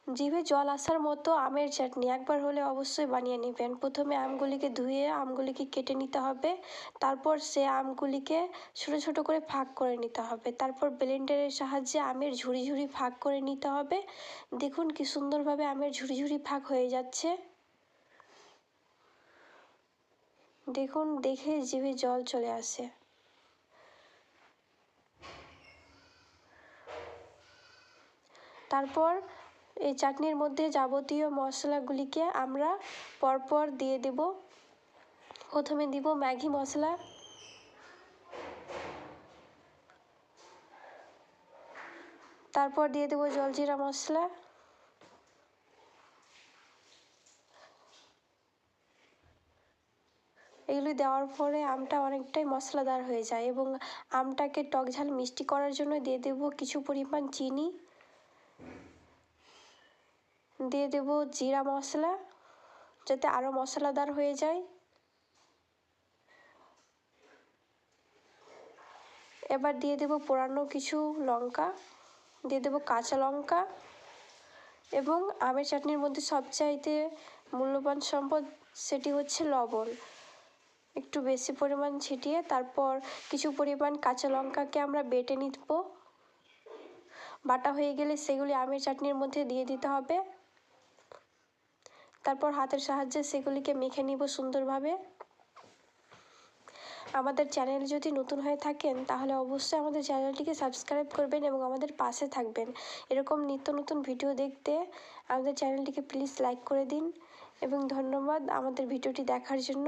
জিভে জল আসার মতো আমের চাটনি একবার হলে অবশ্যই বানিয়ে নেবেন। প্রথমে আমগুলিকে ধুয়ে আমগুলিকে কেটে নিতে হবে, তারপর সে আমগুলিকে ছোটো ছোটো করে ভাগ করে নিতে হবে, তারপর ব্লেন্ডারের সাহায্যে আমের ঝুরি ঝুরি ভাগ করে নিতে হবে। দেখুন কি সুন্দরভাবে আমের ঝুরি ঝুরি ভাগ হয়ে যাচ্ছে। দেখুন, দেখে জিভে জল চলে আসে। তারপর এই চাটনির মধ্যে যাবতীয় মশলাগুলিকে আমরা পরপর দিয়ে দেব। প্রথমে দিব ম্যাগি মশলা, তারপর দিয়ে দেব জলজিরা মশলা, এগুলি দেওয়ার পরে আমটা অনেকটাই মশলাদার হয়ে যায় এবং আমটাকে টক ঝাল মিষ্টি করার জন্য দিয়ে দেব কিছু পরিমাণ চিনি, দিয়ে দেব জিরা মশলা যাতে আরও মশলাদার হয়ে যায়। এবার দিয়ে দেব পোড়ানো কিছু লঙ্কা, দিয়ে দেব কাঁচা লঙ্কা এবং আমের চাটনির মধ্যে সবচাইতে মূল্যবান সম্পদ সেটি হচ্ছে লবণ। একটু বেশি পরিমাণ ছিটিয়ে তারপর কিছু পরিমাণ কাঁচা লঙ্কাকে আমরা বেটে নিব। বাটা হয়ে গেলে সেগুলি আমের চাটনির মধ্যে দিয়ে দিতে হবে। তারপর হাতের সাহায্যে সেগুলিকে মেখে নিব সুন্দরভাবে। আমাদের চ্যানেল যদি নতুন হয়ে থাকেন তাহলে অবশ্যই আমাদের চ্যানেলটিকে সাবস্ক্রাইব করবেন এবং আমাদের পাশে থাকবেন। এরকম নিত্য নতুন ভিডিও দেখতে আমাদের চ্যানেলটিকে প্লিজ লাইক করে দিন এবং ধন্যবাদ আমাদের ভিডিওটি দেখার জন্য।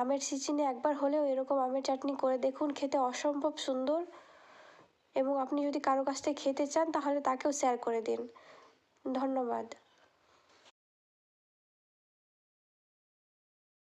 আমের সিজনে একবার হলেও এরকম আমের চাটনি করে দেখুন, খেতে অসম্ভব সুন্দর এবং আপনি যদি কারো কাছ থেকে খেতে চান তাহলে তাকেও শেয়ার করে দিন। ধন্যবাদ।